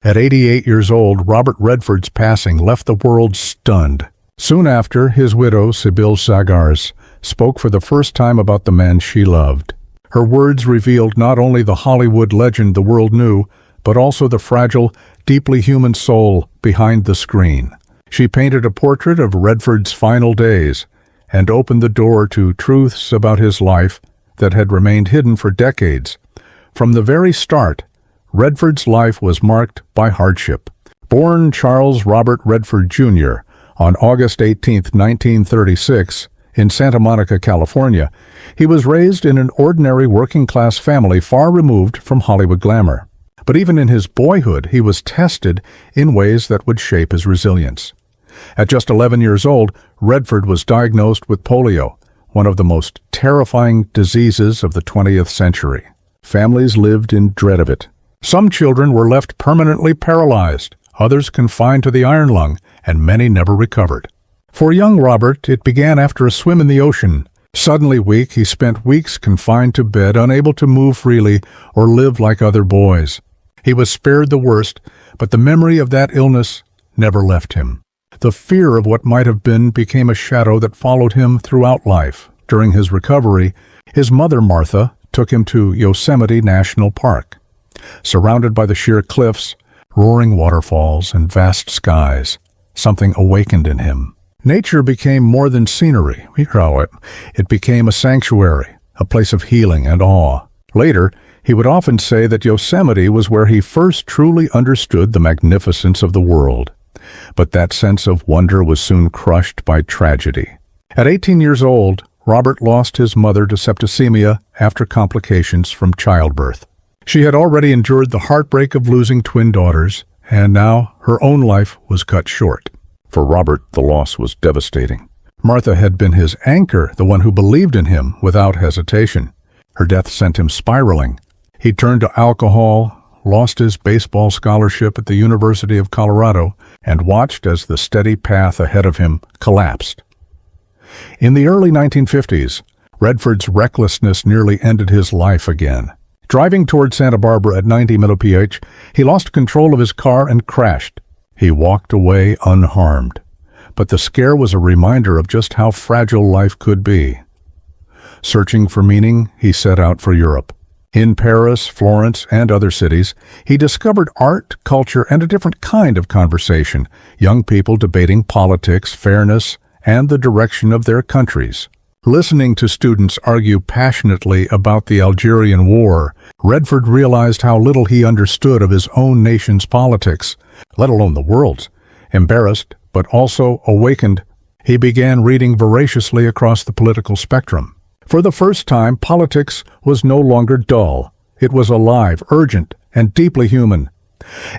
At 88 years old, Robert Redford's passing left the world stunned. Soon after, his widow, Sibylle Sagars, spoke for the first time about the man she loved. Her words revealed not only the Hollywood legend the world knew, but also the fragile, deeply human soul behind the screen. She painted a portrait of Redford's final days and opened the door to truths about his life that had remained hidden for decades. From the very start, Redford's life was marked by hardship. Born Charles Robert Redford Jr. on August 18, 1936, in Santa Monica, California, he was raised in an ordinary working-class family far removed from Hollywood glamour. But even in his boyhood, he was tested in ways that would shape his resilience. At just 11 years old, Redford was diagnosed with polio, one of the most terrifying diseases of the 20th century. Families lived in dread of it. Some children were left permanently paralyzed, others confined to the iron lung, and many never recovered. For young Robert, it began after a swim in the ocean. Suddenly weak, he spent weeks confined to bed, unable to move freely or live like other boys. He was spared the worst, but the memory of that illness never left him. The fear of what might have been became a shadow that followed him throughout life. During his recovery, his mother, Martha, took him to Yosemite National Park. Surrounded by the sheer cliffs, roaring waterfalls, and vast skies, something awakened in him. Nature became more than scenery. It became a sanctuary, a place of healing and awe. Later, he would often say that Yosemite was where he first truly understood the magnificence of the world. But that sense of wonder was soon crushed by tragedy. At 18 years old, Robert lost his mother to septicemia after complications from childbirth. She had already endured the heartbreak of losing twin daughters, and now her own life was cut short. For Robert, the loss was devastating. Martha had been his anchor, the one who believed in him without hesitation. Her death sent him spiraling. He turned to alcohol, lost his baseball scholarship at the University of Colorado, and watched as the steady path ahead of him collapsed. In the early 1950s, Redford's recklessness nearly ended his life again. Driving toward Santa Barbara at 90 mph, he lost control of his car and crashed. He walked away unharmed. But the scare was a reminder of just how fragile life could be. Searching for meaning, he set out for Europe. In Paris, Florence, and other cities, he discovered art, culture, and a different kind of conversation, young people debating politics, fairness, and the direction of their countries. Listening to students argue passionately about the Algerian War, Redford realized how little he understood of his own nation's politics, let alone the world's. Embarrassed, but also awakened, he began reading voraciously across the political spectrum. For the first time, politics was no longer dull. It was alive, urgent, and deeply human.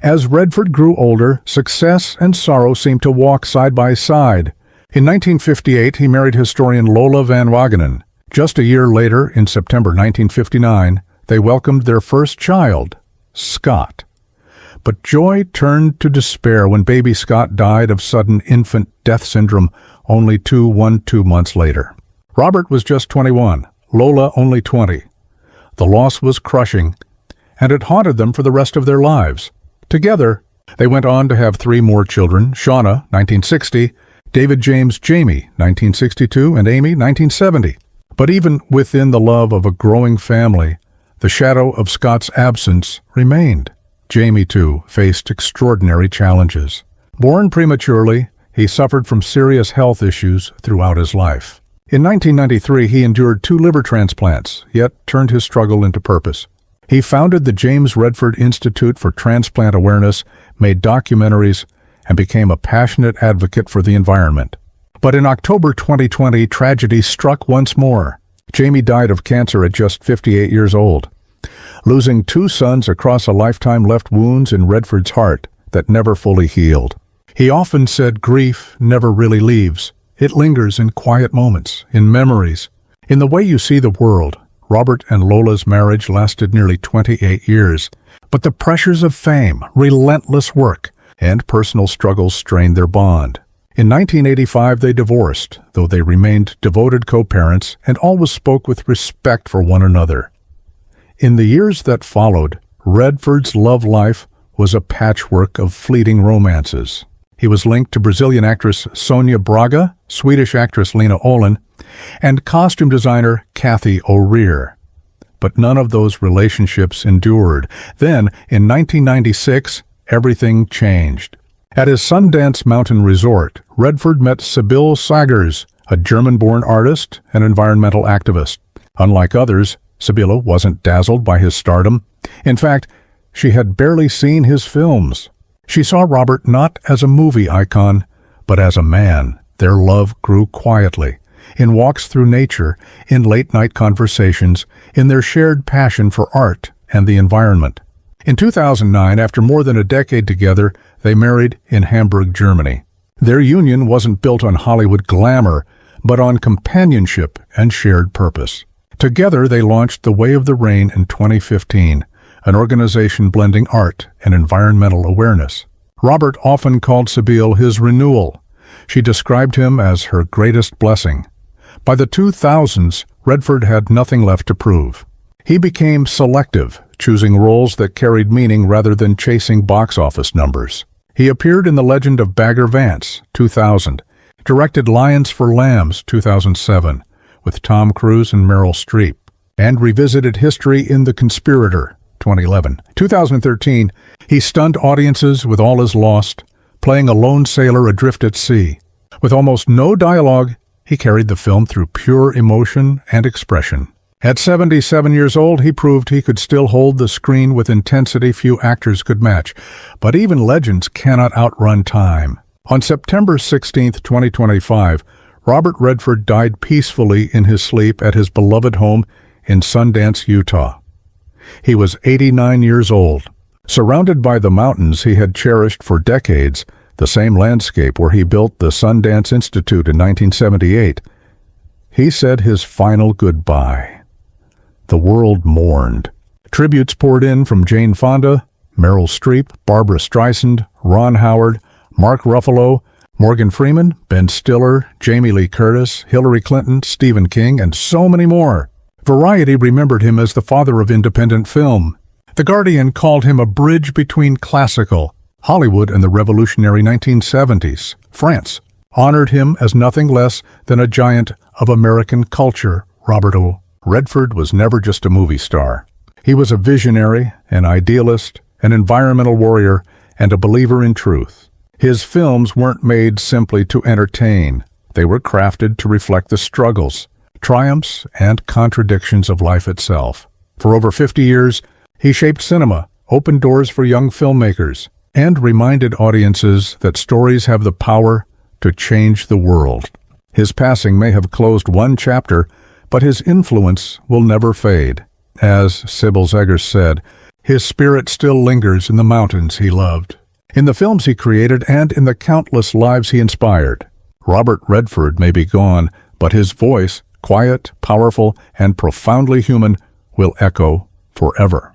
As Redford grew older, success and sorrow seemed to walk side by side. In 1958, he married historian Lola Van Wagenen. Just a year later, in September 1959, they welcomed their first child, Scott. But joy turned to despair when baby Scott died of sudden infant death syndrome only 2 months later. Robert was just 21, Lola only 20. The loss was crushing, and it haunted them for the rest of their lives. Together, they went on to have 3 more children, Shauna, 1960, David James Jamie, 1962, and Amy, 1970. But even within the love of a growing family, the shadow of Scott's absence remained. Jamie, too, faced extraordinary challenges. Born prematurely, he suffered from serious health issues throughout his life. In 1993, he endured 2 liver transplants, yet turned his struggle into purpose. He founded the James Redford Institute for Transplant Awareness, made documentaries, and became a passionate advocate for the environment. But in October 2020, tragedy struck once more. Jamie died of cancer at just 58 years old. Losing 2 sons across a lifetime left wounds in Redford's heart that never fully healed. He often said grief never really leaves. It lingers in quiet moments, in memories, in the way you see the world. Robert and Lola's marriage lasted nearly 28 years, but the pressures of fame, relentless work, and personal struggles strained their bond. In 1985, they divorced, though they remained devoted co-parents and always spoke with respect for one another. In the years that followed, Redford's love life was a patchwork of fleeting romances. He was linked to Brazilian actress Sonia Braga, Swedish actress Lena Olin, and costume designer Kathy O'Rear. But none of those relationships endured. Then, in 1996, everything changed. At his Sundance Mountain Resort, Redford met Sibylle Sagers, a German-born artist and environmental activist. Unlike others, Sibylle wasn't dazzled by his stardom. In fact, she had barely seen his films. She saw Robert not as a movie icon, but as a man. Their love grew quietly, in walks through nature, in late-night conversations, in their shared passion for art and the environment. In 2009, after more than a decade together, they married in Hamburg, Germany. Their union wasn't built on Hollywood glamour, but on companionship and shared purpose. Together, they launched The Way of the Rain in 2015, an organization blending art and environmental awareness. Robert often called Sibylle his renewal. She described him as her greatest blessing. By the 2000s, Redford had nothing left to prove. He became selective, choosing roles that carried meaning rather than chasing box office numbers. He appeared in The Legend of Bagger Vance, 2000, directed Lions for Lambs, 2007, with Tom Cruise and Meryl Streep, and revisited history in The Conspirator, 2011. 2013, he stunned audiences with All Is Lost, playing a lone sailor adrift at sea. With almost no dialogue, he carried the film through pure emotion and expression. At 77 years old, he proved he could still hold the screen with intensity few actors could match. But even legends cannot outrun time. On September 16, 2025, Robert Redford died peacefully in his sleep at his beloved home in Sundance, Utah. He was 89 years old. Surrounded by the mountains he had cherished for decades, the same landscape where he built the Sundance Institute in 1978, he said his final goodbye. The world mourned. Tributes poured in from Jane Fonda, Meryl Streep, Barbara Streisand, Ron Howard, Mark Ruffalo, Morgan Freeman, Ben Stiller, Jamie Lee Curtis, Hillary Clinton, Stephen King, and so many more. Variety remembered him as the father of independent film. The Guardian called him a bridge between classical, Hollywood, and the revolutionary 1970s. France honored him as nothing less than a giant of American culture. Robert Redford was never just a movie star. He was a visionary, an idealist, an environmental warrior, and a believer in truth. His films weren't made simply to entertain. They were crafted to reflect the struggles, triumphs, and contradictions of life itself. For over 50 years, he shaped cinema, opened doors for young filmmakers, and reminded audiences that stories have the power to change the world. His passing may have closed one chapter, but his influence will never fade. As Sibylle Sagers said, his spirit still lingers in the mountains he loved, in the films he created, and in the countless lives he inspired. Robert Redford may be gone, but his voice, quiet, powerful, and profoundly human, will echo forever.